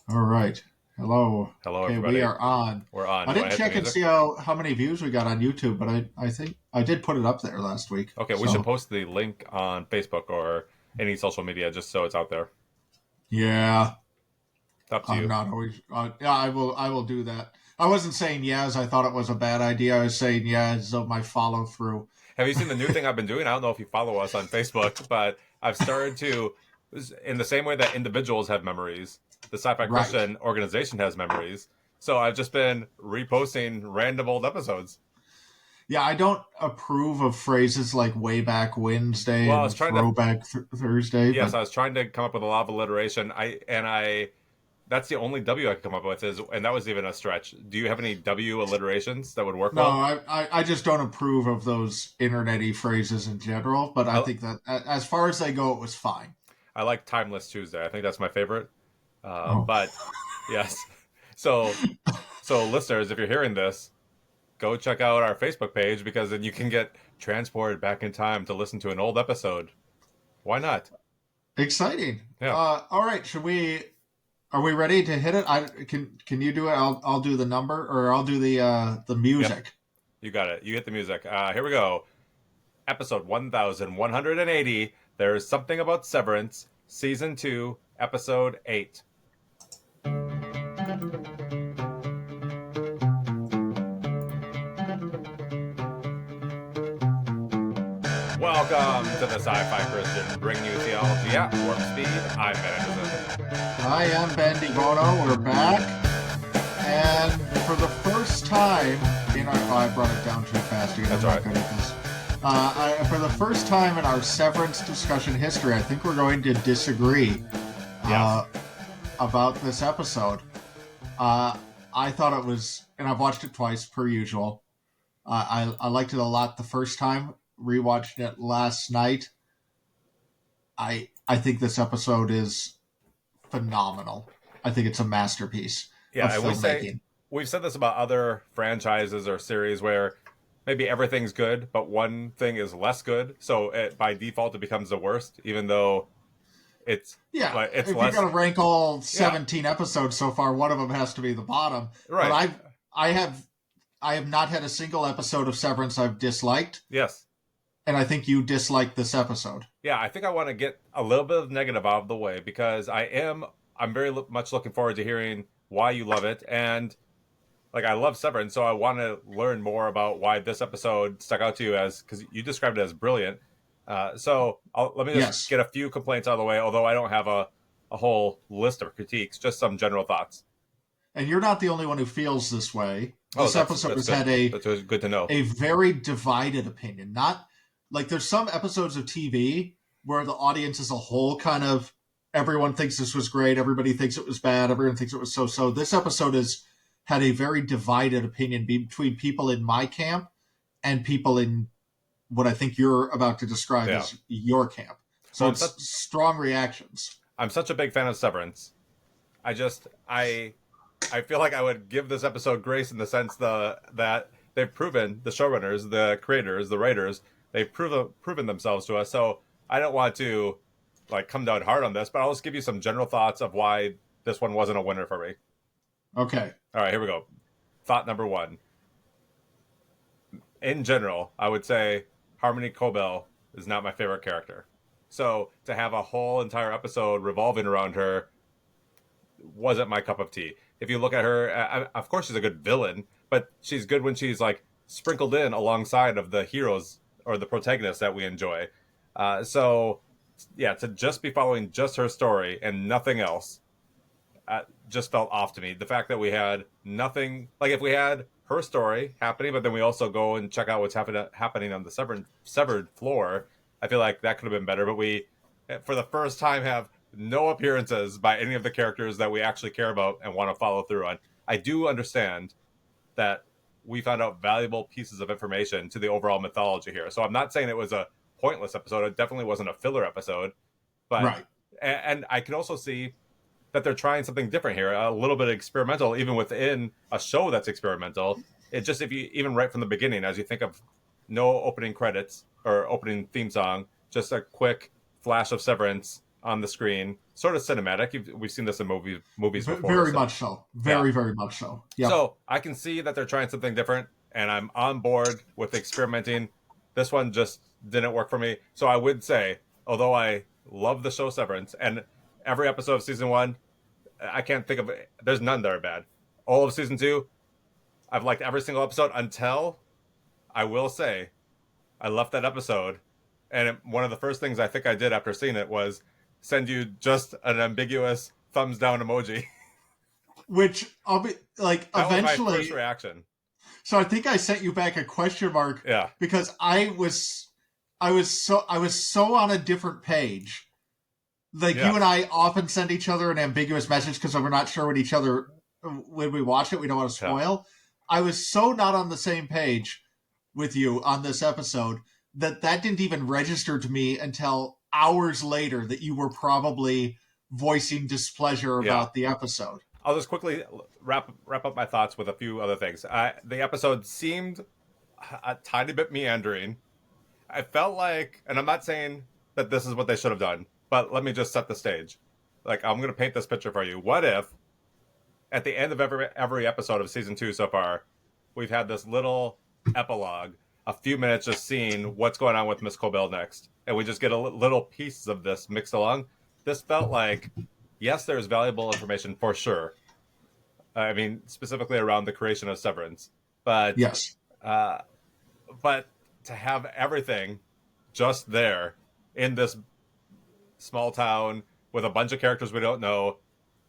All right. Hello. Hello, Okay, we everybody. are on. We're on. I You want didn't to hit the check and music? see how many views we got on YouTube, but I think I did put it up there last week. Okay, we should So post the link on Facebook or any social media just so it's out there. yeah, It's up to I'm you. not always. Yeah, I will do that. I wasn't saying yeah as I thought it was a bad idea. I was saying yeah as of my follow through. Have you seen the new thing I've been doing? I don't know if you follow us on Facebook, but I've started to, in the same way that individuals have memories, the Sci-Fi Right. Christian organization has memories. So I've just been reposting random old episodes. Yeah, I don't approve of phrases like way back Wednesday Well, I was and trying to, throwback Thursday, yes, but I was trying to come up with a lot of alliteration. I that's the only W I could come up with is, and that was even a stretch. Do you have any W alliterations that would work no, well? I just don't approve of those internety phrases in general. But I I, think that as far as they go, it was fine. I like Timeless Tuesday. I think that's my favorite. Oh, But yes, so listeners, if you're hearing this, go check out our Facebook page because then you can get transported back in time to listen to an old episode. Why not? exciting! Yeah. All right, should we? Are we ready to hit it? I can you do it? I'll do the number, or I'll do the Yep. music. You got it. You get the music. Here we go. Episode 1180. There's something about Severance, season 2, episode 8. Welcome to the Sci-Fi Christian, bringing you theology at warp speed. I'm Ben Anderson. I am Ben DiBono. We're back, and for the first time in our, oh, I brought it down too fast again. I'm That's all not right. good at this. For the first time in our severance discussion history, I think we're going to disagree Yes. uh, about this episode. Uh, I thought it was, and I've watched it twice per usual. I liked it a lot the first time. Rewatched it last night. I think this episode is phenomenal. I think it's a masterpiece of Yeah, and filmmaking. we've said this about other franchises or series where maybe everything's good, but one thing is less good, so by default it becomes the worst, even though it's Yeah, like it's if you're less. gonna rank all Yeah, 17 episodes so far, one of them has to be the bottom. But right. I have I have not had a single episode of Severance I've disliked, Yes. and I think you disliked this episode. Yeah, I think I want to get a little bit of negative out of the way because I'm very much looking forward to hearing why you love it, and like I love Severance, so I want to learn more about why this episode stuck out to you as because you described it as brilliant. Let me just Yes, get a few complaints out of the way, although I don't have a whole list of critiques, just some general thoughts. and you're not the only one who feels this way. Oh, This episode that's has good. had a That's good to know. a very divided opinion. Not like there's some episodes of TV where the audience as a whole kind of everyone thinks this was great, everybody thinks it was bad, everyone thinks it was so so. This episode has had a very divided opinion between people in my camp and people in what I think you're about to describe Yeah. as your camp. So Well, it's strong reactions. I'm such a big fan of Severance. I just I feel like I would give this episode grace in the sense that they've proven the showrunners, the creators, the writers, they've proven themselves to us. So I don't want to like come down hard on this, but I'll just give you some general thoughts of why this one wasn't a winner for me. Okay. All right, here we go. Thought number one. In general, I would say Harmony Cobell is not my favorite character. So to have a whole entire episode revolving around her wasn't my cup of tea. If you look at her, of course she's a good villain, but she's good when she's like sprinkled in alongside of the heroes or the protagonists that we enjoy. So yeah, to just be following just her story and nothing else just felt off to me. The fact that we had nothing, like if we had her story happening, but then we also go and check out what's happening on the severed floor, I feel like that could have been better. But we, for the first time, have no appearances by any of the characters that we actually care about and want to follow through on. I do understand that we found out valuable pieces of information to the overall mythology here. So I'm not saying it was a pointless episode. It definitely wasn't a filler episode, but Right. and I can also see that they're trying something different here, a little bit experimental, even within a show that's experimental. It just if you even right from the beginning, as you think of no opening credits or opening theme song, just a quick flash of Severance on the screen, sort of cinematic. We've seen this in movies before. Very So much so. yeah, Very much so. Yep. so I can see that they're trying something different, and I'm on board with experimenting. This one just didn't work for me. So I would say, although I love the show Severance, and every episode of season 1, I can't think of it. There's none that are bad. All of season 2, I've liked every single episode until, I will say, I left that episode, and one of the first things I think I did after seeing it was send you just an ambiguous thumbs down emoji. Which I'll be like That was my eventually. first reaction. So I think I sent you back a question mark Yeah. because I was so on a different page. Like Yeah. you and I often send each other an ambiguous message because we're not sure what each other when we watch it. We don't want to spoil. I was so not on the same page with you on this episode that didn't even register to me until hours later that you were probably voicing displeasure about the episode. I'll just quickly wrap up my thoughts with a few other things. The episode seemed a tiny bit meandering. I felt like, and I'm not saying that this is what they should have done, but let me just set the stage. Like, I'm going to paint this picture for you. What if, at the end of every episode of season 2 so far, we've had this little epilogue, a few minutes just seeing what's going on with Miss Cobell next, and we just get little pieces of this mixed along. This felt like, yes, there's valuable information for sure. I mean, specifically around the creation of Severance, but Yes. But to have everything just there in this small town with a bunch of characters we don't know,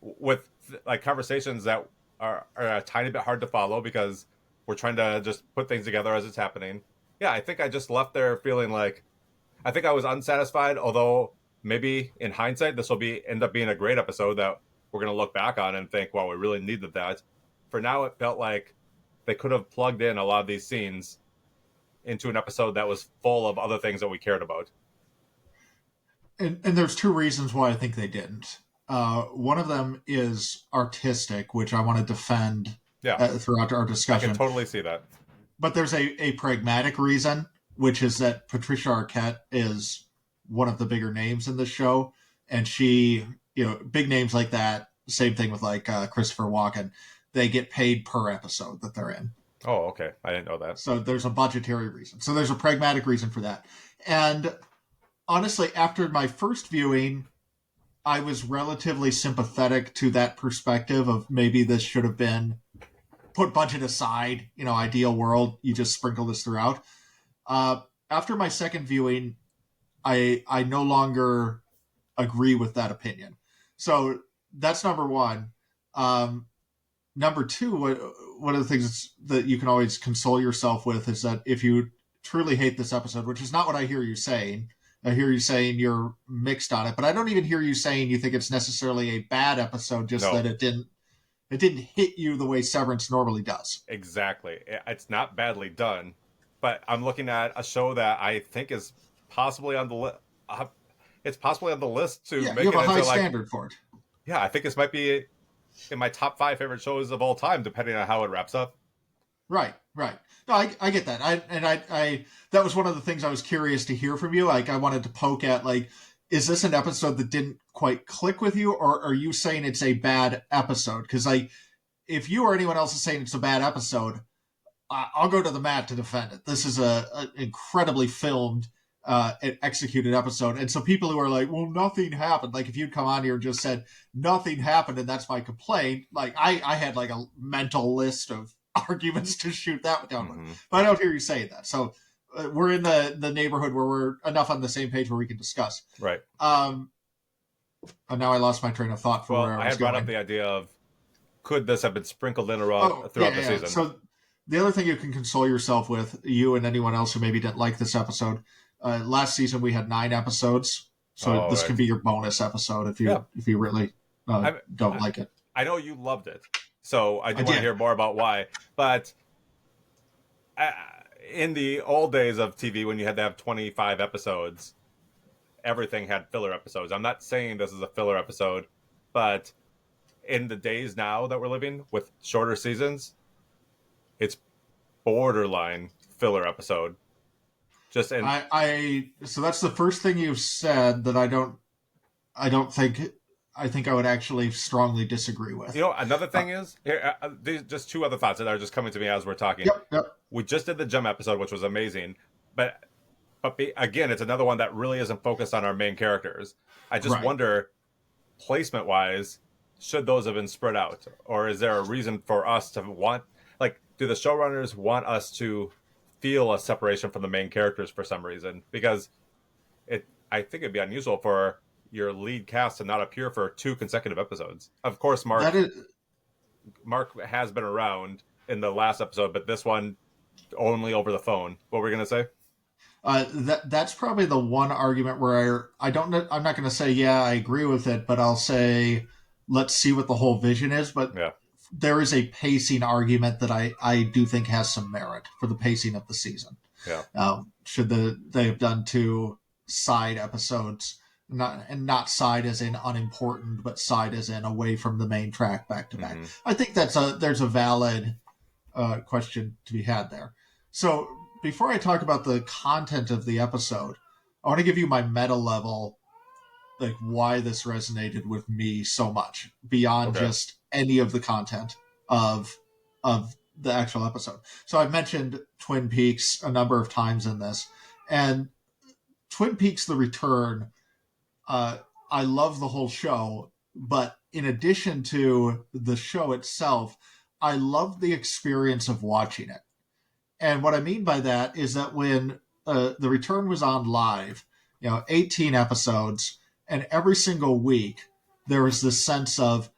with like conversations that are a tiny bit hard to follow because we're trying to just put things together as it's happening. Yeah, I think I just left there feeling like I think I was unsatisfied, although maybe in hindsight this will end up being a great episode that we're going to look back on and think, wow, we really needed that. For now, it felt like they could have plugged in a lot of these scenes into an episode that was full of other things that we cared about. And there's two reasons why I think they didn't. One of them is artistic, which I want to defend throughout our discussion. I can totally see that. But there's a pragmatic reason, which is that Patricia Arquette is one of the bigger names in the show. And she, big names like that, same thing with like Christopher Walken, they get paid per episode that they're in. Oh, okay. I didn't know that. So there's a budgetary reason. So there's a pragmatic reason for that. And honestly, after my first viewing, I was relatively sympathetic to that perspective of maybe this should have been put budget aside, ideal world, you just sprinkle this throughout. After my second viewing, I no longer agree with that opinion. So that's number one. Number two, one of the things that you can always console yourself with is that if you truly hate this episode, which is not what I hear you saying, I hear you saying you're mixed on it, but I don't even hear you saying you think it's necessarily a bad episode, just that it didn't hit you the way Severance normally does. Exactly. It's not badly done, but I'm looking at a show that I think is possibly on the list. It's possibly on the list to make you have it a high into standard for it. Yeah, I think this might be in my top 5 favorite shows of all time, depending on how it wraps up. Right. No, I get that. I that was one of the things I was curious to hear from you. Like, I wanted to poke at, like, is this an episode that didn't quite click with you, or are you saying it's a bad episode? Because, like, if you or anyone else is saying it's a bad episode, I'll go to the mat to defend it. This is an incredibly filmed, executed episode. And so people who are like, well, nothing happened. Like, if you'd come on here and just said nothing happened and that's my complaint, like, I had like a mental list of arguments to shoot that down with. But I don't hear you saying that. So we're in the neighborhood where we're enough on the same page where we can discuss. Right. And now I lost my train of thought for where I was had brought going. up the idea of, could this have been sprinkled in throughout the season? So the other thing you can console yourself with, you and anyone else who maybe didn't like this episode, last season we had 9 episodes. So this could be your bonus episode if you really don't like it. I know you loved it, so I do want to hear more about why. But in the old days of TV, when you had to have 25 episodes, everything had filler episodes. I'm not saying this is a filler episode, but in the days now that we're living with shorter seasons, it's borderline filler episode. So that's the first thing you've said that I don't I don't think. I think I would actually strongly disagree with. Another Uh, thing is here. These just two other thoughts that are just coming to me as we're talking. yep, yep, We just did the gem episode, which was amazing, but again, it's another one that really isn't focused on our main characters. I just right. wonder, placement wise, should those have been spread out, or is there a reason for us to want, like, do the showrunners want us to feel a separation from the main characters for some reason? Because I think it'd be unusual for your lead cast to not appear for 2 consecutive episodes. Of course, That is Mark has been around in the last episode, but this one only over the phone. What were we gonna say? that's probably the one argument where I don't know. I'm not going to say yeah I agree with it, but I'll say let's see what the whole vision is. But Yeah. there is a pacing argument that I do think has some merit for the pacing of the season. Yeah. Should they have done 2 side episodes, not side as in unimportant, but side as in away from the main track back to back? Mm-hmm. I think there's a valid question to be had there. So before I talk about the content of the episode, I want to give you my meta level, like why this resonated with me so much beyond Okay. just any of the content of the actual episode. So I've mentioned Twin Peaks a number of times in this, and Twin Peaks: The Return. Uh, I love the whole show, but in addition to the show itself, I love the experience of watching it. And what I mean by that is that when The Return was on live, 18 episodes, and every single week there was this sense of,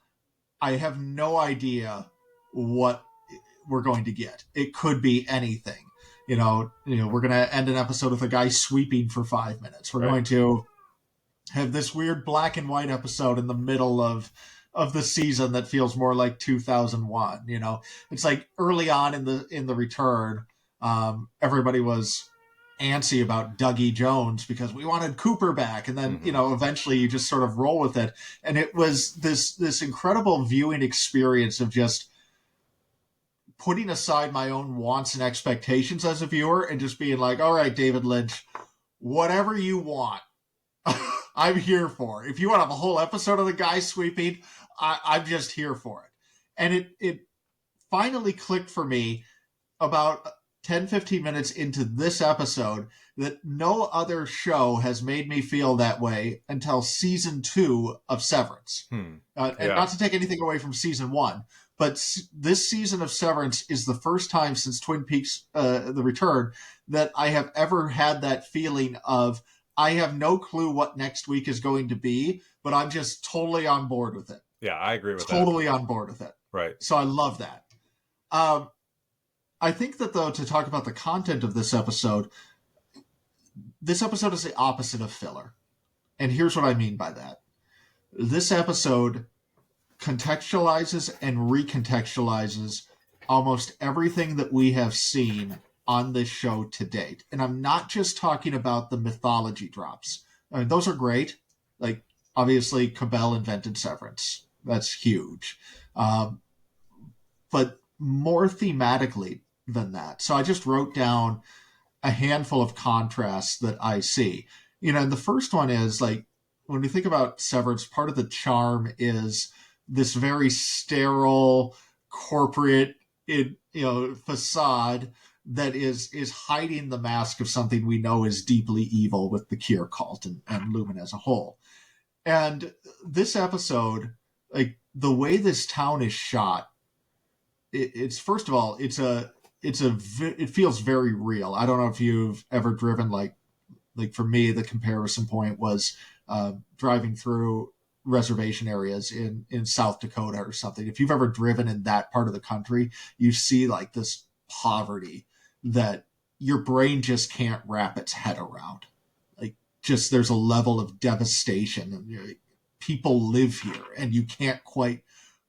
I have no idea what we're going to get. It could be anything. We're going to end an episode with a guy sweeping for 5 minutes. We're Right. going to have this weird black and white episode in the middle of the season that feels more like 2001. It's like early on in the return, everybody was antsy about Dougie Jones because we wanted Cooper back, and then Mm-hmm. eventually you just sort of roll with it, and it was this incredible viewing experience of just putting aside my own wants and expectations as a viewer and just being like, all right, David Lynch, whatever you want, I'm here for. If you want to have a whole episode of the guy sweeping, I'm just here for it. And it finally clicked for me about 10-15 minutes into this episode that no other show has made me feel that way until season 2 of Severance. And Yeah. not to take anything away from season 1, but this season of Severance is the first time since Twin Peaks: The Return that I have ever had that feeling of, I have no clue what next week is going to be, but I'm just totally on board with it. Yeah, I agree with that. Totally on board with it. Right. So I love that. I think that, though, to talk about the content of this episode is the opposite of filler. And here's what I mean by that. This episode contextualizes and recontextualizes almost everything that we have seen on this show to date. And I'm not just talking about the mythology drops. I mean, those are great. Like, obviously, Cabell invented Severance. That's huge. But more thematically than that. So I just wrote down a handful of contrasts that I see. And the first one is, like, when we think about Severance, part of the charm is this very sterile corporate facade that is hiding the mask of something we know is deeply evil with the Kier cult and Lumen as a whole. And this episode, like, the way this town is shot, it's first of all, it feels very real. I don't know if you've ever driven, like for me, the comparison point was driving through reservation areas in South Dakota or something. If you've ever driven in that part of the country, you see like this poverty that your brain just can't wrap its head around. Like, just there's a level of devastation, and people live here and you can't quite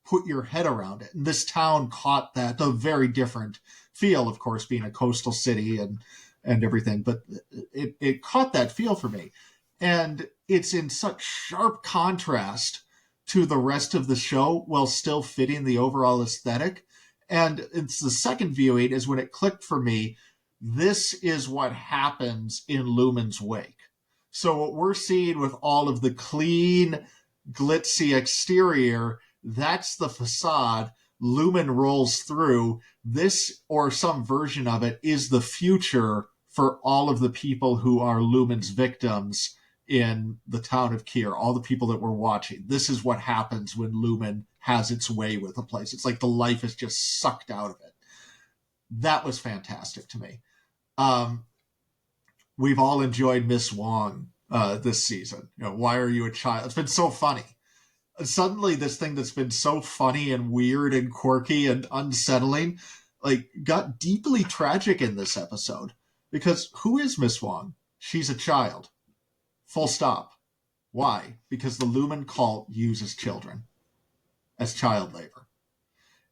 put your head around it. And this town caught that, a very different feel, of course, being a coastal city and everything, but it caught that feel for me. And it's in such sharp contrast to the rest of the show while still fitting the overall aesthetic. And it's the second viewing is when it clicked for me. This is what happens in Lumen's wake. So what we're seeing with all of the clean, glitzy exterior, that's the facade. Lumen rolls through. This, or some version of it, is the future for all of the people who are Lumen's victims in the town of Kier, all the people that we're watching. This is what happens when Lumen has its way with a place. It's like the life is just sucked out of it. That was fantastic to me. Um, we've all enjoyed Miss Wong this season. Why are you a child? It's been so funny. Suddenly, this thing that's been so funny and weird and quirky and unsettling, like, got deeply tragic in this episode. Because who is Miss Wong? She's a child. Full stop. Why? Because the Lumen cult uses children as child labor.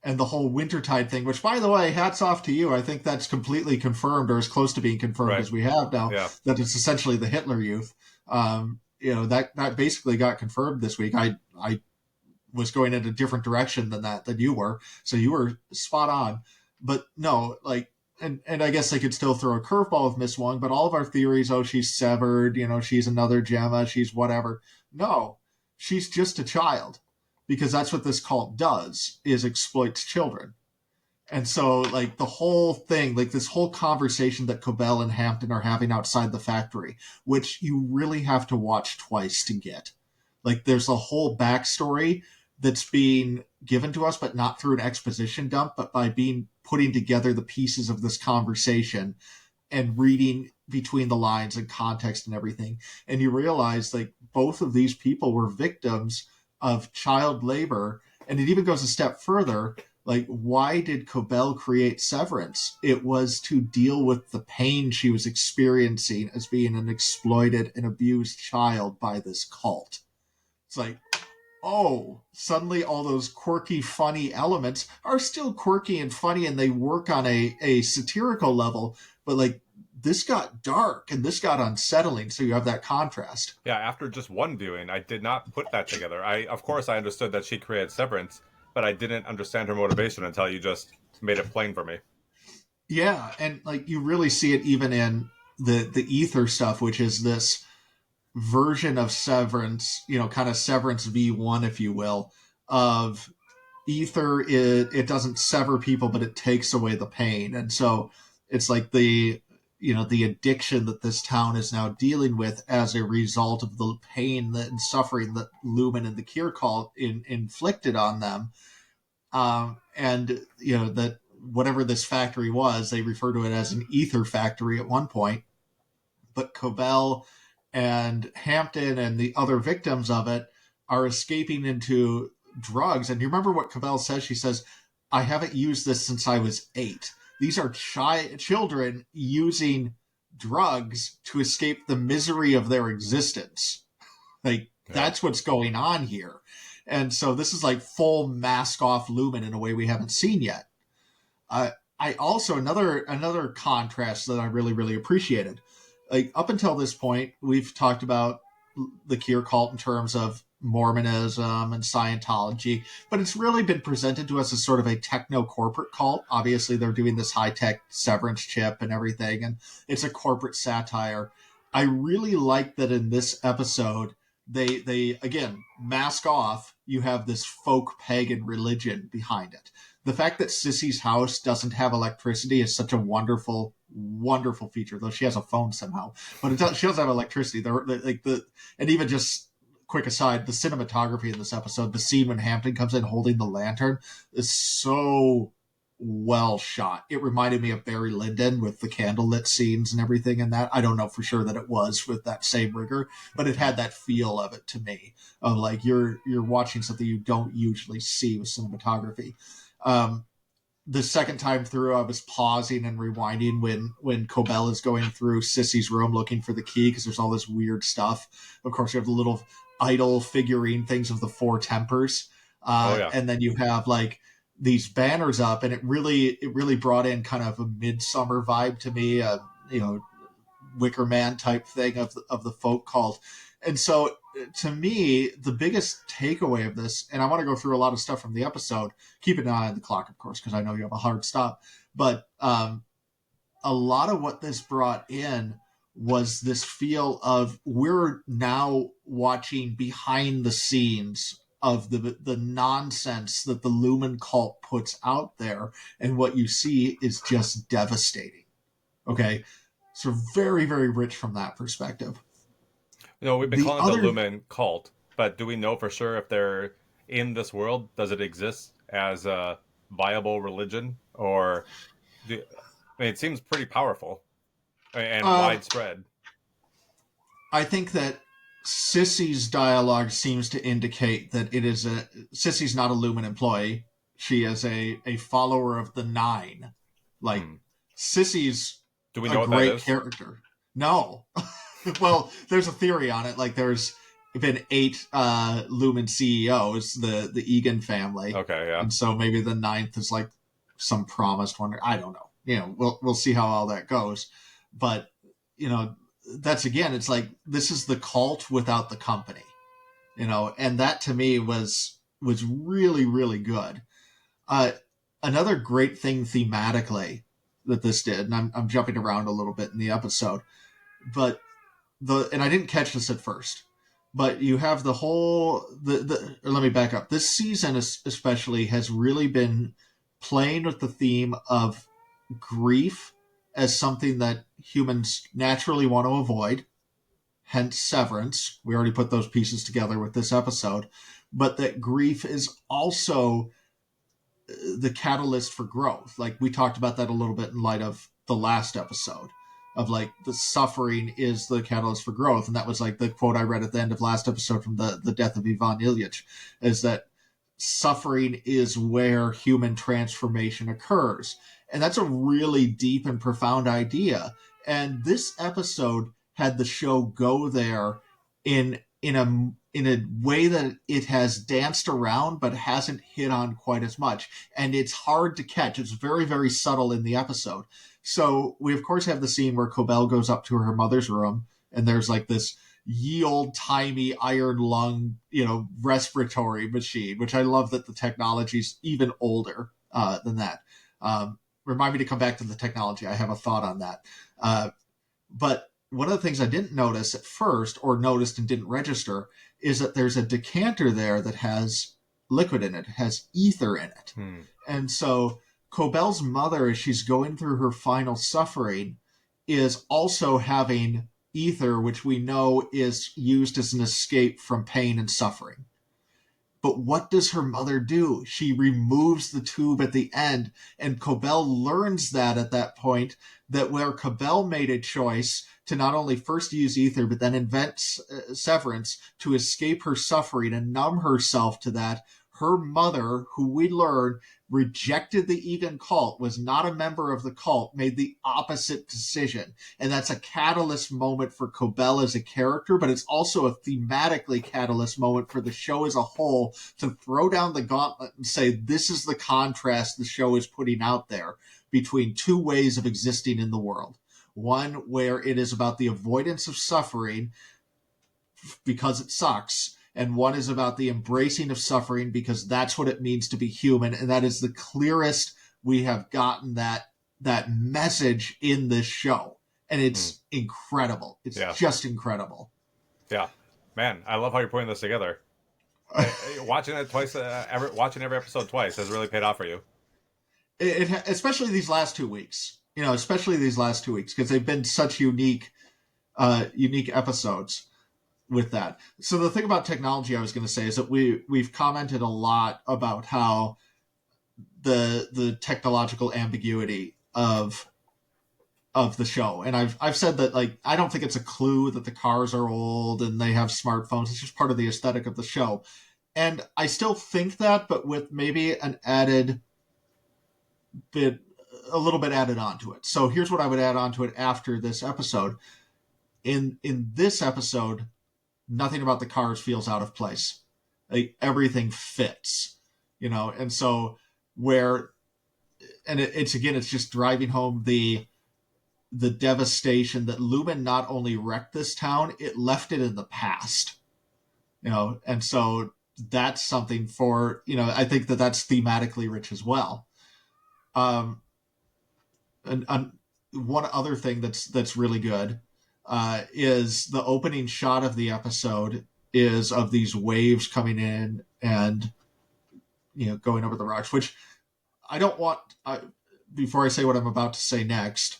And the whole Wintertide thing, which, by the way, hats off to you. I think that's completely confirmed, or as close to being confirmed Right. as we have now, Yeah. that it's essentially the Hitler Youth. That basically got confirmed this week. I was going in a different direction than you were, so you were spot on. But no, like, and I guess they could still throw a curveball with Miss Wong, but all of our theories, oh, she's severed, she's another Gemma, she's whatever. No, she's just a child, because that's what this cult does, is exploits children. And so, like, the whole thing, like, this whole conversation that Cobell and Hampton are having outside the factory, which you really have to watch twice to get. Like, there's a whole backstory that's being given to us, but not through an exposition dump, but by putting together the pieces of this conversation and reading between the lines and context and everything. And you realize, like, both of these people were victims of child labor. And it even goes a step further. Like, why did Cobell create Severance? It was to deal with the pain she was experiencing as being an exploited and abused child by this cult. It's like, oh, suddenly all those quirky, funny elements are still quirky and funny, and they work on a satirical level, but, like, this got dark and this got unsettling, so you have that contrast. Yeah, after just one viewing, I did not put that together. Of course, I understood that she created Severance, but I didn't understand her motivation until you just made it plain for me. Yeah, and, like, you really see it even in the ether stuff, which is this version of Severance, kind of Severance V1, if you will, of ether. It doesn't sever people, but it takes away the pain. And so it's like the addiction that this town is now dealing with as a result of the pain and suffering that Lumen and the Kier cult inflicted on them. And that whatever this factory was, they refer to it as an ether factory at one point. But Cobell and Hampton and the other victims of it are escaping into drugs. And you remember what Cobell says? She says, I haven't used this since I was 8. These are children using drugs to escape the misery of their existence. Like, that's what's going on here. And so this is like full mask off Lumen in a way we haven't seen yet. I also, another contrast that I really, really appreciated. Like, up until this point, we've talked about the Kier cult in terms of Mormonism and Scientology, but it's really been presented to us as sort of a techno corporate cult. Obviously, they're doing this high tech Severance chip and everything, and it's a corporate satire. I really like that in this episode, they again mask off. You have this folk pagan religion behind it. The fact that Sissy's house doesn't have electricity is such a wonderful, wonderful feature. Though she has a phone somehow, but she doesn't have electricity. And even just quick aside, the cinematography in this episode, the scene when Hampton comes in holding the lantern, is so well shot. It reminded me of Barry Lyndon with the candlelit scenes and everything in that. I don't know for sure that it was with that same rigor, but it had that feel of it to me, of like you're watching something you don't usually see with cinematography. The second time through, I was pausing and rewinding when Cobell is going through Sissy's room looking for the key, because there's all this weird stuff. Of course, you have the little idol figurine things of the Four Tempers, and then you have like these banners up, and it really brought in kind of a midsummer vibe to me, Wicker Man type thing of the folk cult. And so, to me, the biggest takeaway of this, and I want to go through a lot of stuff from the episode, keep an eye on the clock, of course, because I know you have a hard stop, but a lot of what this brought in was this feel of we're now watching behind the scenes of the nonsense that the Lumen cult puts out there, and what you see is just devastating. Okay, so very, very rich from that perspective. We've been The calling it the other, Lumen cult, but do we know for sure if they're in this world? Does it exist as a viable religion, or it seems pretty powerful and um, widespread. I think that Sissy's dialogue seems to indicate that Sissy's not a Lumen employee. She is a follower of the Nine. Like, Hmm. Sissy's Do we a know what that great is? character. No. Well, there's a theory on it. Like, there's been 8 Lumen CEOs, the Egan family. Okay, yeah. And so maybe the ninth is like some promised one. I don't know. We'll see how all that goes. But, you know, that's again, it's like this is the cult without the company, and that to me was really, really good. Uh, Another great thing thematically that this did, and I'm jumping around a little bit in the episode, but and I didn't catch this at first, but you have the whole or let me back up. This season especially has really been playing with the theme of grief as something that humans naturally want to avoid, hence Severance. We already put those pieces together with this episode, but that grief is also the catalyst for growth. Like we talked about that a little bit in light of the last episode of like the suffering is the catalyst for growth. And that was like the quote I read at the end of last episode from the death of Ivan Ilyich, is that suffering is where human transformation occurs. And that's a really deep and profound idea. And this episode had the show go there in a way that it has danced around but hasn't hit on quite as much. And it's hard to catch. It's very, very subtle in the episode. So we of course have the scene where Cobell goes up to her mother's room, and there's like this ye old timey iron lung, respiratory machine, which I love that the technology's even older than that. Remind me to come back to the technology. I have a thought on that. But one of the things I didn't notice at first, or noticed and didn't register, is that there's a decanter there that has liquid in it, has ether in it. And so Cobell's mother, as she's going through her final suffering, is also having ether, which we know is used as an escape from pain and suffering. But what does her mother do? She removes the tube at the end, and Cobell learns that at that point, that where Cobell made a choice to not only first use ether, but then invent Severance to escape her suffering and numb herself to that, her mother, who we learn rejected the Egan cult, was not a member of the cult, made the opposite decision. And that's a catalyst moment for Cobell as a character, but it's also a thematically catalyst moment for the show as a whole to throw down the gauntlet and say, this is the contrast the show is putting out there between two ways of existing in the world. One where it is about the avoidance of suffering because it sucks, and one is about the embracing of suffering because that's what it means to be human. And that is the clearest we have gotten that message in this show, and it's incredible. It's just incredible. Yeah, man, I love how you're putting this together. Watching it twice, watching every episode twice has really paid off for you. Especially these last 2 weeks. Especially these last 2 weeks, because they've been such unique episodes with that. So the thing about technology I was going to say is that we've commented a lot about how the technological ambiguity of the show, and I've said that, like, I don't think it's a clue that the cars are old and they have smartphones. It's just part of the aesthetic of the show, and I still think that, but with maybe an added bit, a little bit added onto it. So here's what I would add onto it after this episode. In this episode, nothing about the cars feels out of place. Like, everything fits, and so it's just driving home the devastation that Lumen not only wrecked this town, it left it in the past, and so that's something for, I think that's thematically rich as well. And one other thing that's really good, is the opening shot of the episode is of these waves coming in and going over the rocks, which I don't want. Before I say what I'm about to say next,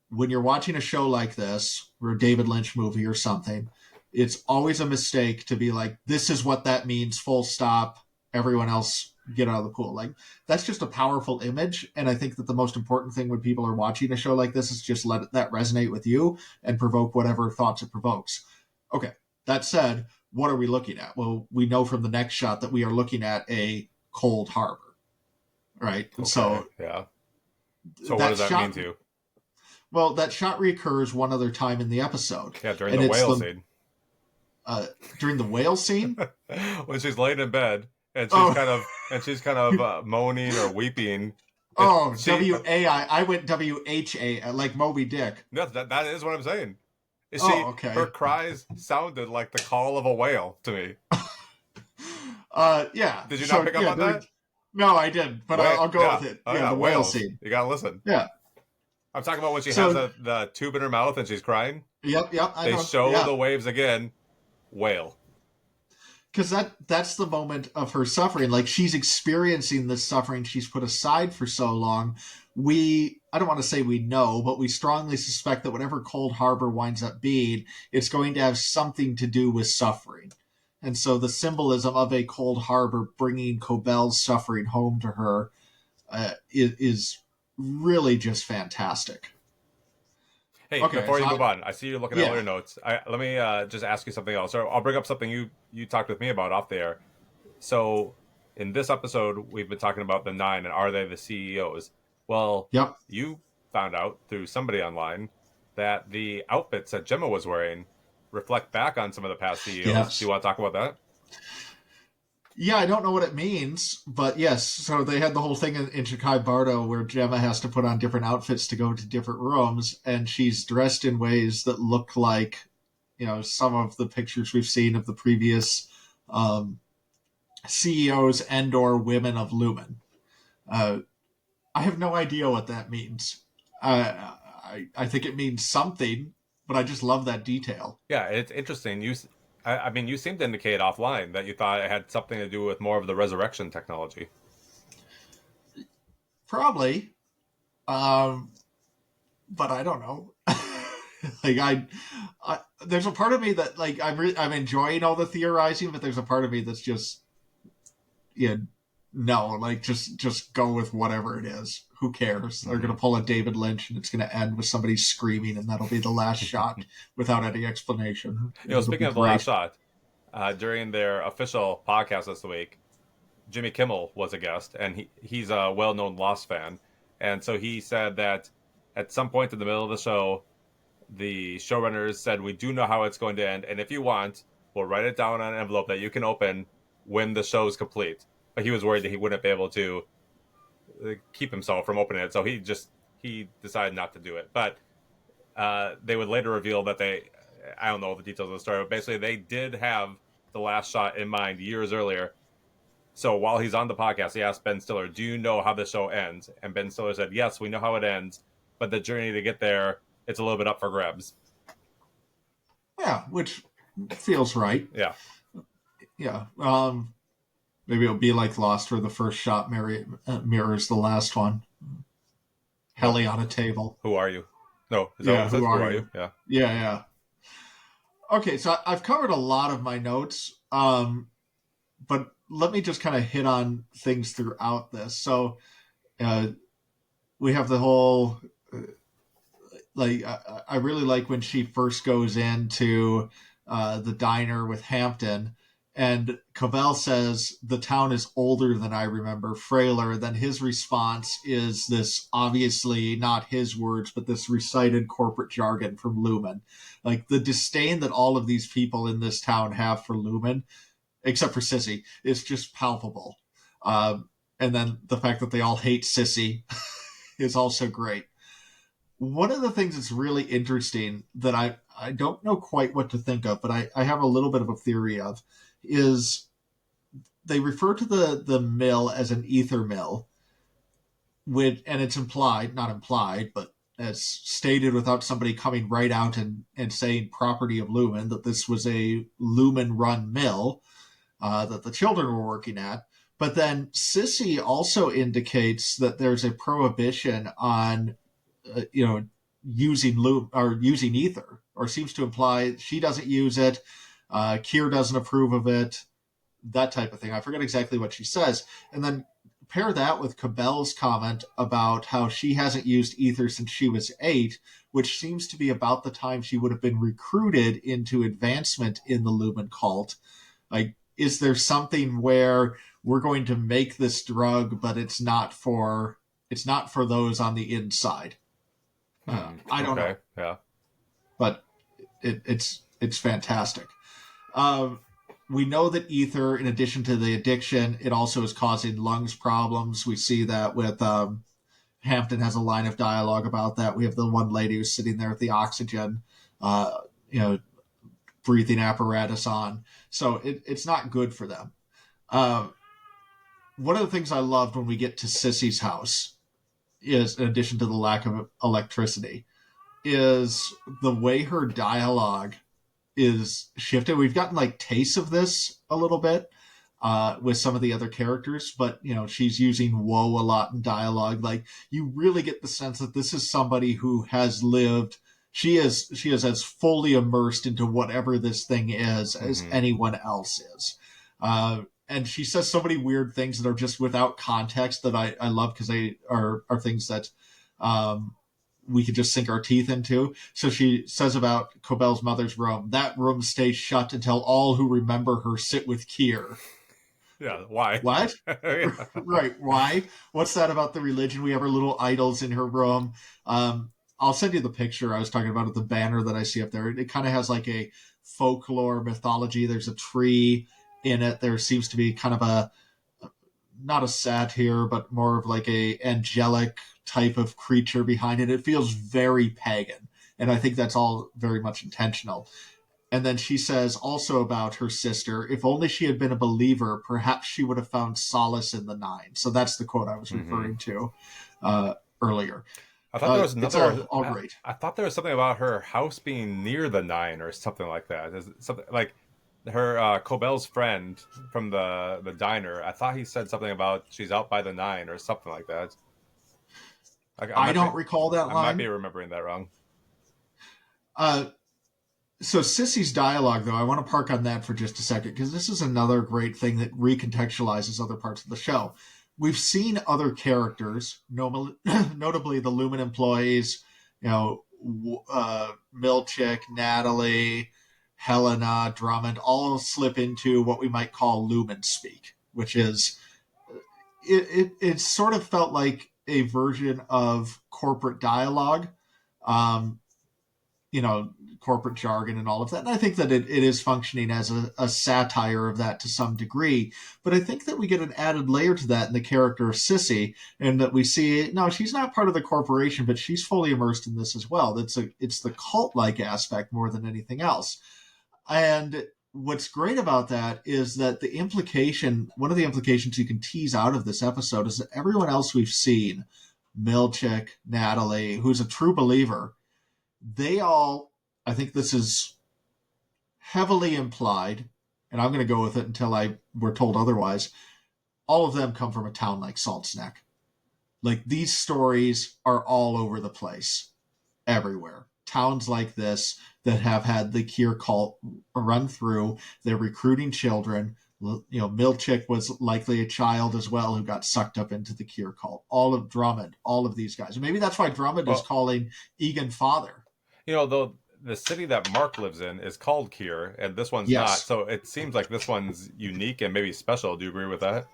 when you're watching a show like this, or a David Lynch movie or something, it's always a mistake to be like, this is what that means, full stop, everyone else get out of the pool. Like, that's just a powerful image, and I think that the most important thing when people are watching a show like this is just let that resonate with you and provoke whatever thoughts it provokes. Okay, that said, what are we looking at? Well, we know from the next shot that we are looking at a cold harbor, right? Okay. So yeah. So what does that mean to you? Well, that shot recurs one other time in the episode. Yeah, during the whale scene. During the whale scene? When she's laying in bed and she's kind of moaning or weeping. W-A-I. I went W-H-A, like Moby Dick. No, that is what I'm saying. Okay. Her cries sounded like the call of a whale to me. Yeah. Did you not pick up on that? No, I didn't, but I'll go with it. The whale scene. You gotta listen. Yeah. I'm talking about when she has the tube in her mouth and she's crying. Yep. They show the waves again. Whale. Because that's the moment of her suffering. Like, she's experiencing this suffering she's put aside for so long. I don't want to say we know, but we strongly suspect that whatever Cold Harbor winds up being, it's going to have something to do with suffering. And so the symbolism of a cold harbor bringing Cobell's suffering home to her is really just fantastic. Hey, before you move on, I see you looking at all your notes. Let me just ask you something else. Or I'll bring up something you talked with me about off the air. So in this episode, we've been talking about the 9 and are they the CEOs? Well, you found out through somebody online that the outfits that Gemma was wearing reflect back on some of the past CEOs. Yes. Do you want to talk about that? Yeah, I don't know what it means, but yes. So they had the whole thing in Chikai Bardo where Gemma has to put on different outfits to go to different rooms, and she's dressed in ways that look like, some of the pictures we've seen of the previous CEOs and/or women of Lumen. I have no idea what that means. I think it means something, but I just love that detail. Yeah, it's interesting. You seem to indicate offline that you thought it had something to do with more of the resurrection technology. Probably. But I don't know. There's a part of me that, like, I'm enjoying all the theorizing, but there's a part of me that's just, no, like, just go with whatever it is. Who cares? They're going to pull a David Lynch and it's going to end with somebody screaming and that'll be the last shot without any explanation. Speaking of the last shot, during their official podcast this week, Jimmy Kimmel was a guest, and he's a well-known Lost fan. And so he said that at some point in the middle of the show, the showrunners said, we do know how it's going to end, and if you want, we'll write it down on an envelope that you can open when the show is complete. But he was worried that he wouldn't be able to keep himself from opening it, so he decided not to do it. But they would later reveal that I don't know the details of the story, but basically they did have the last shot in mind years earlier. So while he's on the podcast, he asked Ben Stiller, do you know how the show ends? And Ben Stiller said, yes, we know how it ends, but the journey to get there, it's a little bit up for grabs. Yeah, which feels right. Yeah. Yeah. Maybe it'll be like Lost, where the first shot mirrors the last one. Heli on a table. Who are you? No, is that who are you? Yeah. Yeah. Okay, so I've covered a lot of my notes, but let me just kind of hit on things throughout this. So we have the whole, I really like when she first goes into the diner with Hampton, and Cobell says, the town is older than I remember, frailer. Then his response is this, obviously not his words, but this recited corporate jargon from Lumen. Like, the disdain that all of these people in this town have for Lumen, except for Sissy, is just palpable. And then the fact that they all hate Sissy is also great. One of the things that's really interesting that I don't know quite what to think of, but I have a little bit of a theory of, is they refer to the mill as an ether mill, and it's implied, not implied, but as stated without somebody coming right out and saying property of Lumen, that this was a Lumen run mill that the children were working at. But then Sissy also indicates that there's a prohibition on, using or using ether, or seems to imply she doesn't use it. Kier doesn't approve of it, that type of thing. I forget exactly what she says. And then pair that with Cabell's comment about how she hasn't used ether since she was 8, which seems to be about the time she would have been recruited into advancement in the Lumen cult. Like, is there something where we're going to make this drug, but it's not for those on the inside? I don't know. Okay. Yeah. But it's fantastic. We know that ether, in addition to the addiction, it also is causing lungs problems. We see that with Hampton has a line of dialogue about that. We have the one lady who's sitting there with the oxygen, breathing apparatus on. So it's not good for them. One of the things I loved when we get to Sissy's house is, in addition to the lack of electricity, is the way her dialogue is shifted. We've gotten like tastes of this a little bit with some of the other characters, but she's using "whoa" a lot in dialogue. Like, you really get the sense that this is somebody who has lived. She is as fully immersed into whatever this thing is as anyone else is. And she says so many weird things that are just without context that I love, because they are things that we could just sink our teeth into. So she says about Cobell's mother's room, that room stays shut until all who remember her sit with Kier. Yeah, why? What? Yeah. Right, why? What's that about the religion? We have our little idols in her room. I'll send you the picture I was talking about of the banner that I see up there. It kind of has like a folklore mythology. There's a tree in it. There seems to be kind of not a satyr, but more of like a angelic type of creature behind it. It feels very pagan, and I think that's all very much intentional. And then she says also about her sister, if only she had been a believer, perhaps she would have found solace in the 9. So that's the quote I was referring to earlier. I thought there was another. It's all great. I thought there was something about her house being near the 9 or something like that. Is it something like her Cobell's friend from the diner? I thought he said something about she's out by the 9 or something like that. I don't recall that line. I might be remembering that wrong. So Sissy's dialogue, though, I want to park on that for just a second, because this is another great thing that recontextualizes other parts of the show. We've seen other characters, notably the Lumen employees, Milchick, Natalie, Helena, Drummond, all slip into what we might call Lumen speak, which is, it sort of felt like a version of corporate dialogue, corporate jargon and all of that. And I think that it is functioning as a satire of that to some degree. But I think that we get an added layer to that in the character of Sissy, and that we see, no, she's not part of the corporation, but she's fully immersed in this as well. It's the cult-like aspect more than anything else. And what's great about that is that one of the implications you can tease out of this episode is that everyone else we've seen, Milchick, Natalie, who's a true believer, they all, I think this is heavily implied, and I'm going to go with it until we're told otherwise, all of them come from a town like Salt's Neck. Like, these stories are all over the place, everywhere. Towns like this that have had the Kier cult run through, they're recruiting children. Milchick was likely a child as well who got sucked up into the Kier cult. All of Drummond, all of these guys. Maybe that's why Drummond is calling Egan father. Though the city that Mark lives in is called Kier, and this one's not. So it seems like this one's unique and maybe special. Do you agree with that?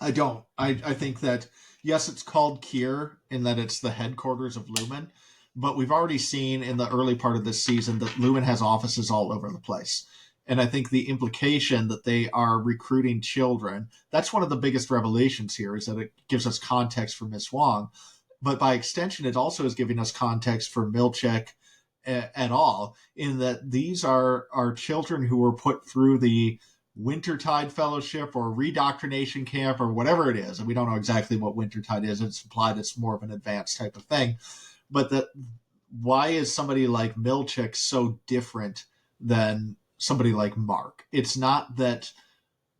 I don't. I think that, yes, it's called Kier in that it's the headquarters of Lumen, but we've already seen in the early part of this season that Lumen has offices all over the place. And I think the implication that they are recruiting children, that's one of the biggest revelations here, is that it gives us context for Miss Wong. But by extension, it also is giving us context for Milchick et al., in that these are children who were put through the Wintertide Fellowship or Redoctrination Camp or whatever it is. And we don't know exactly what Wintertide is. It's implied it's more of an advanced type of thing. But that why is somebody like Milchick so different than somebody like Mark? It's not that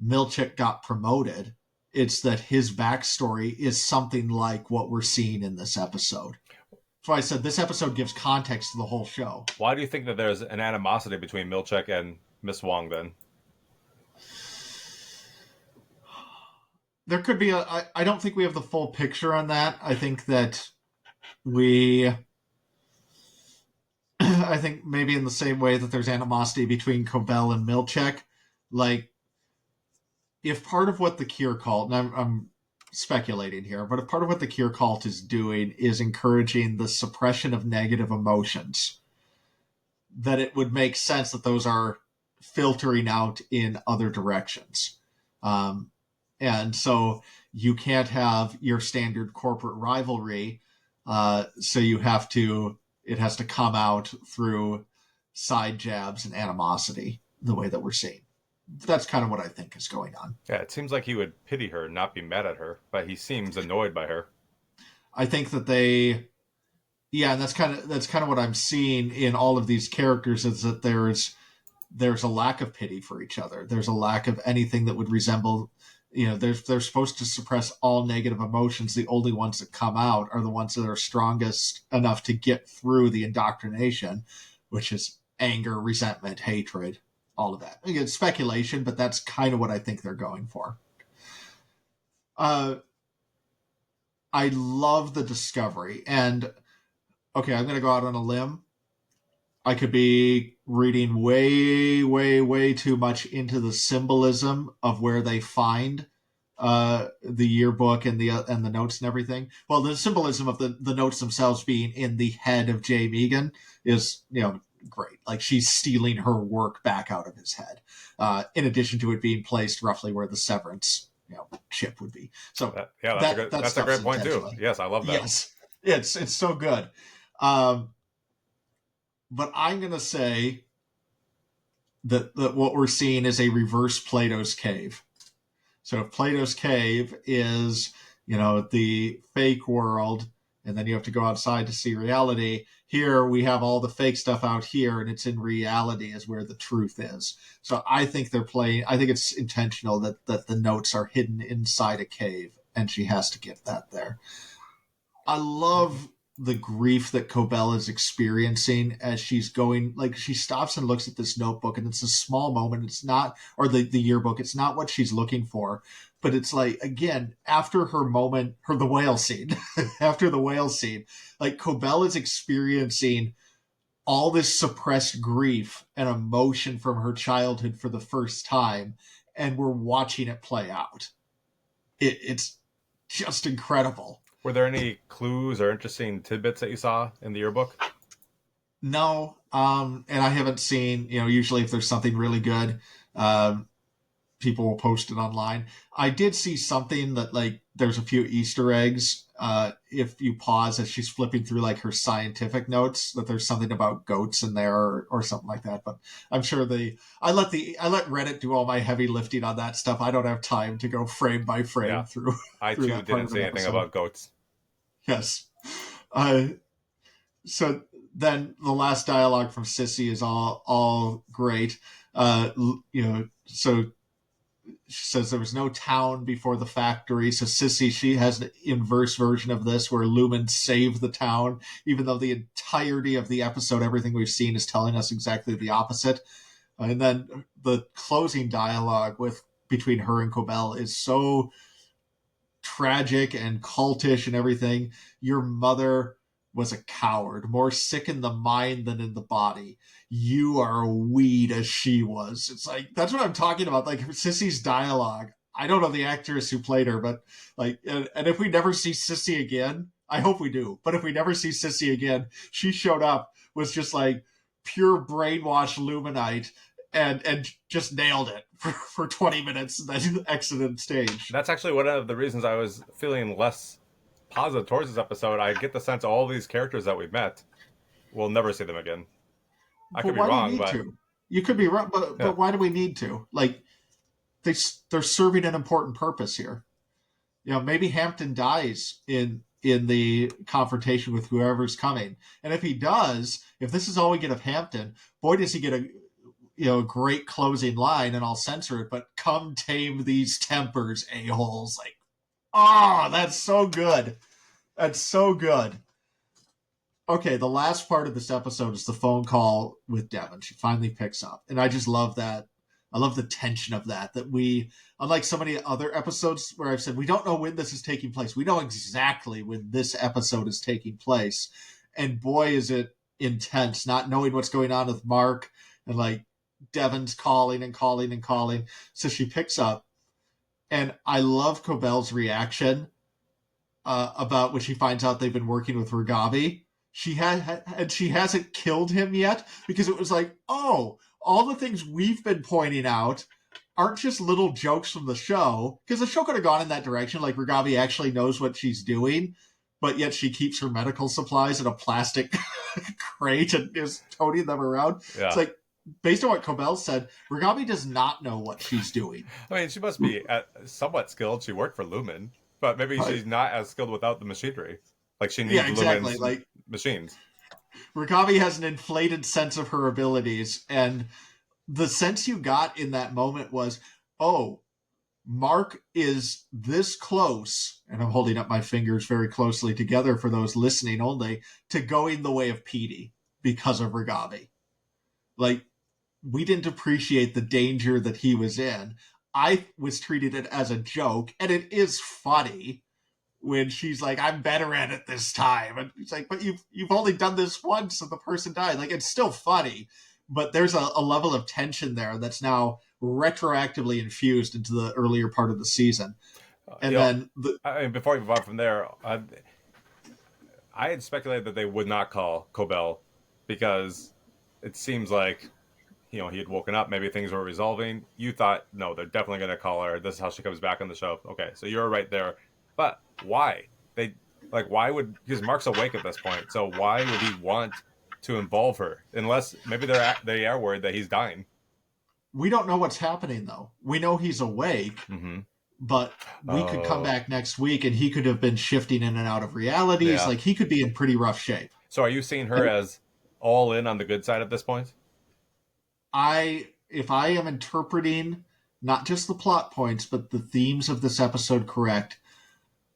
Milchick got promoted. It's that his backstory is something like what we're seeing in this episode. That's why I said this episode gives context to the whole show. Why do you think that there's an animosity between Milchick and Miss Wong then? There could be I don't think we have the full picture on that. I think that I think maybe in the same way that there's animosity between Cobell and Milchick, like if part of what the Cure cult, and I'm speculating here, but if part of what the Cure cult is doing is encouraging the suppression of negative emotions, that it would make sense that those are filtering out in other directions. And so you can't have your standard corporate rivalry. So it has to come out through side jabs and animosity the way that we're seeing. That's kind of what I think is going on. Yeah, it seems like he would pity her, not be mad at her, but he seems annoyed by her. I think that and that's kind of what I'm seeing in all of these characters is that there's a lack of pity for each other. There's a lack of anything that would resemble, they're supposed to suppress all negative emotions. The only ones that come out are the ones that are strongest enough to get through the indoctrination, which is anger, resentment, hatred, all of that. Again, speculation, but that's kind of what I think they're going for. I love the discovery. And, okay, I'm going to go out on a limb. I could be reading way, way, way too much into the symbolism of where they find the yearbook and the notes and everything. Well, the symbolism of the notes themselves being in the head of Jay Megan is, great. Like she's stealing her work back out of his head. In addition to it being placed roughly where the Severance, chip would be. So that's a great point too. Yes, I love that. Yes, it's so good. But I'm going to say that what we're seeing is a reverse Plato's Cave. So if Plato's Cave is, the fake world, and then you have to go outside to see reality, here we have all the fake stuff out here, and it's in reality is where the truth is. So I think I think it's intentional that the notes are hidden inside a cave, and she has to get that there. I love the grief that Cobell is experiencing as she's going, like she stops and looks at this notebook, and it's a small moment. It's not, or the yearbook, it's not what she's looking for, but it's like, again, after her moment, the whale scene, after the whale scene, like Cobell is experiencing all this suppressed grief and emotion from her childhood for the first time, and we're watching it play out. It's just incredible. Were there any clues or interesting tidbits that you saw in the yearbook? No, and I haven't seen, usually if there's something really good, people will post it online. I did see something that, like, there's a few Easter eggs. If you pause as she's flipping through, like, her scientific notes, that there's something about goats in there or something like that. But I'm sure I let Reddit do all my heavy lifting on that stuff. I don't have time to go frame by frame through. I too didn't say anything about goats. Yes. So then the last dialogue from Sissy is all great. So she says there was no town before the factory. So Sissy, she has an inverse version of this where Lumen saved the town, even though the entirety of the episode, everything we've seen is telling us exactly the opposite. And then the closing dialogue between her and Cobell is so tragic and cultish and everything. Your mother was a coward, more sick in the mind than in the body. You are a weed as she was. It's like, that's what I'm talking about. Like Sissy's dialogue. I don't know the actress who played her, but like, and if we never see Sissy again, I hope we do. But if we never see Sissy again, she showed up, was just like pure brainwash Luminite, and just nailed it for 20 minutes and then exited stage. That's actually one of the reasons I was feeling less positive towards this episode. I get the sense all these characters that we've met, we'll never see them again. I could be wrong, but you could be wrong, but why do we need to? Like, they're serving an important purpose here. Maybe Hampton dies in the confrontation with whoever's coming, and if he does, if this is all we get of Hampton, boy, does he get a great closing line, and I'll censor it, but come tame these tempers, a-holes. Like, oh, that's so good. That's so good. Okay, the last part of this episode is the phone call with Devin. She finally picks up, and I just love that. I love the tension of that we, unlike so many other episodes where I've said we don't know when this is taking place, we know exactly when this episode is taking place. And boy, is it intense, not knowing what's going on with Mark, and like Devin's calling and calling and calling. So she picks up, and I love Cobell's reaction about when she finds out they've been working with Ragavi. She hasn't killed him yet, because it was like, oh, all the things we've been pointing out aren't just little jokes from the show, because the show could have gone in that direction. Like, Ragavi actually knows what she's doing, but yet she keeps her medical supplies in a plastic crate and is toting them around. Yeah. It's like, based on what Cobell said, Ragavi does not know what she's doing. I mean, she must be somewhat skilled. She worked for Lumen, but maybe she's not as skilled without the machinery. Like, she needs exactly. Lumen's machines. Ragavi has an inflated sense of her abilities, and the sense you got in that moment was, oh, Mark is this close, and I'm holding up my fingers very closely together for those listening only, to going the way of Petey because of Ragavi. Like, we didn't appreciate the danger that he was in. I was treated it as a joke, and it is funny when she's like, I'm better at it this time. And it's like, but you've only done this once and the person died. Like, it's still funny, but there's a level of tension there that's now retroactively infused into the earlier part of the season. And then before we move on from there, I had speculated that they would not call Cobell, because it seems like, he had woken up, maybe things were resolving. You thought, no, they're definitely going to call her. This is how she comes back on the show. Okay, so you're right there. But why? Why would, because Mark's awake at this point, so why would he want to involve her? Unless maybe they are worried that he's dying. We don't know what's happening, though. We know he's awake, but we could come back next week and he could have been shifting in and out of realities. Yeah. Like, he could be in pretty rough shape. So are you seeing her as all in on the good side at this point? If I am interpreting not just the plot points, but the themes of this episode correct,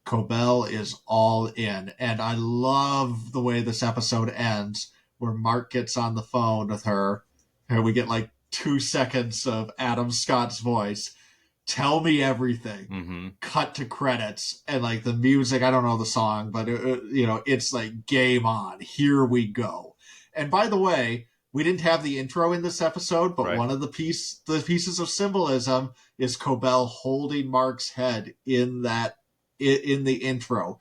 Cobell is all in. And I love the way this episode ends, where Mark gets on the phone with her, and we get like 2 seconds of Adam Scott's voice. Tell me everything. Cut to credits, and like the music, I don't know the song, but it's like game on. Here we go. And by the way, we didn't have the intro in this episode, but one of the pieces of symbolism is Cobell holding Mark's head in the intro.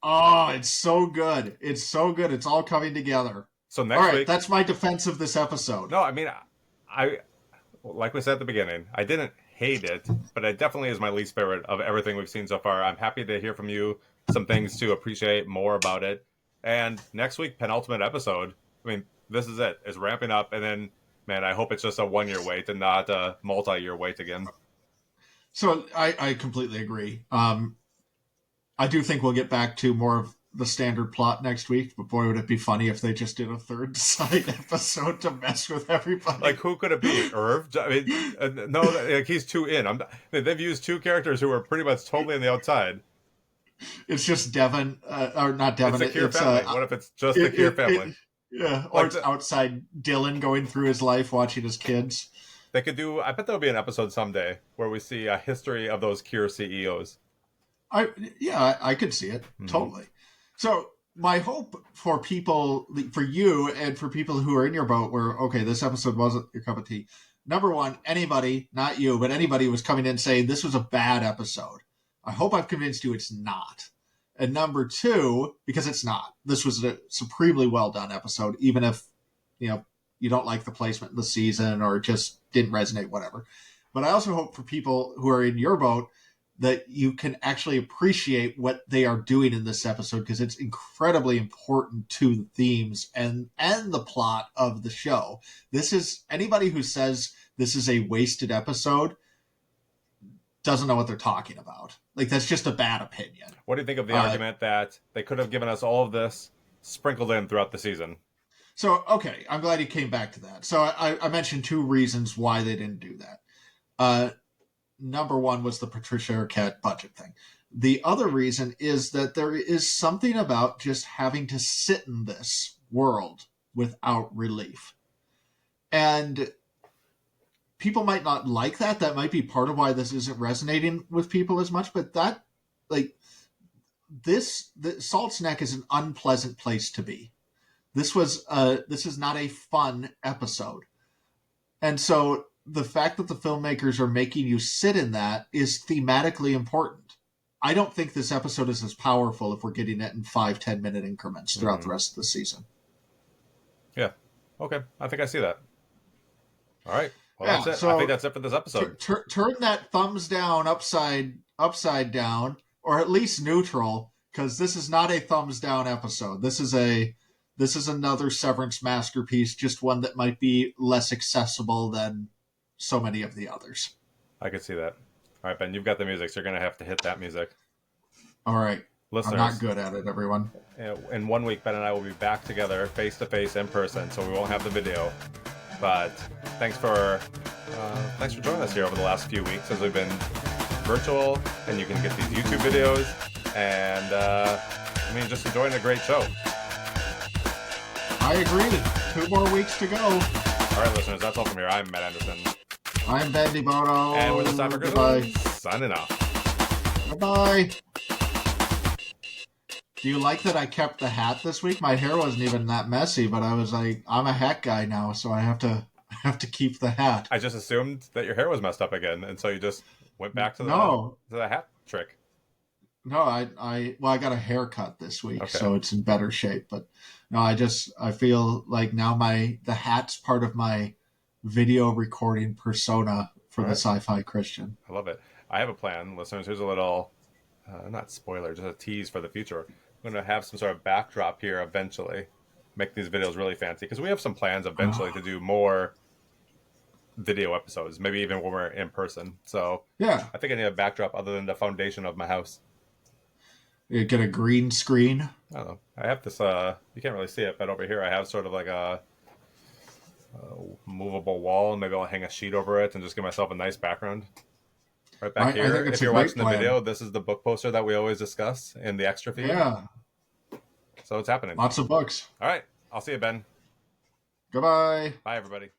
Oh, it's so good. It's so good. It's all coming together. So next week, that's my defense of this episode. No, I mean, I like we said at the beginning, I didn't hate it, but it definitely is my least favorite of everything we've seen so far. I'm happy to hear from you some things to appreciate more about it. And next week, penultimate episode. I mean, this is it. It's ramping up, and then, man, I hope it's just a 1-year wait and not a multi-year wait again. So I completely agree. I do think we'll get back to more of the standard plot next week, but boy, would it be funny if they just did a third side episode to mess with everybody. Like, who could it be? Irv? I mean, no, like, he's too in. They've used 2 characters who are pretty much totally on the outside. It's just Devin, or not Devin. It's the Keir family. What if it's just the Keir family? Yeah, or it's outside Dylan going through his life watching his kids. They could do, I bet there'll be an episode someday where we see a history of those Keir CEOs. I could see it. Totally. So my hope for people, for you and for people who are in your boat where, okay, this episode wasn't your cup of tea. Number one, anybody, not you, but anybody was coming in saying this was a bad episode. I hope I've convinced you it's not. And number two, because it's not, this was a supremely well done episode, even if, you don't like the placement of the season or just didn't resonate, whatever. But I also hope for people who are in your boat that you can actually appreciate what they are doing in this episode, because it's incredibly important to the themes and the plot of the show. This is, anybody who says this is a wasted episode doesn't know what they're talking about. Like, that's just a bad opinion. What do you think of the argument that they could have given us all of this sprinkled in throughout the season? So, okay, I'm glad you came back to that. So I mentioned 2 reasons why they didn't do that. Number one was the Patricia Arquette budget thing. The other reason is that there is something about just having to sit in this world without relief. And people might not like that. That might be part of why this isn't resonating with people as much. But that, like, the Salt's Neck is an unpleasant place to be. This is not a fun episode. And so the fact that the filmmakers are making you sit in that is thematically important. I don't think this episode is as powerful if we're getting it in 5-10 minute increments throughout the rest of the season. Yeah. Okay. I think I see that. All right. Well, Yeah, that's it. so I think that's it for this episode. turn that thumbs down upside down, or at least neutral, because this is not a thumbs down episode. This is another Severance masterpiece, just one that might be less accessible than so many of the others. I could see that. All right, Ben, you've got the music, so you're going to have to hit that music. All right. Listeners, I'm not good at it, everyone. In 1 week, Ben and I will be back together face-to-face in person, so we won't have the video. But thanks for joining us here over the last few weeks as we've been virtual, and you can get these YouTube videos, and just enjoying a great show. I agree. 2 more weeks to go. All right, listeners, that's all from here. I'm Matt Anderson. I'm Ben DeBono. And we're the Cyber Grizzlies. Signing off. Bye-bye. Do you like that I kept the hat this week? My hair wasn't even that messy, but I was like, I'm a hat guy now, so I have to keep the hat. I just assumed that your hair was messed up again, and so you just went back to the hat trick. No, I got a haircut this week, okay. So it's in better shape. But no, I feel like now the hat's part of my video recording persona for the Sci-Fi Christian. I love it. I have a plan, listeners. Here's a little, not spoiler, just a tease for the future. I'm going to have some sort of backdrop here eventually. Make these videos really fancy, because we have some plans eventually to do more video episodes, maybe even when we're in person. So yeah, I think I need a backdrop other than the foundation of my house. You get a green screen. I don't know. I have this, you can't really see it, but over here I have sort of like a movable wall, and maybe I'll hang a sheet over it and just give myself a nice background. Right back here, if you're watching the video, this is the book poster that we always discuss in the extra feed. Yeah. So it's happening. Lots of books. All right. I'll see you, Ben. Goodbye. Bye, everybody.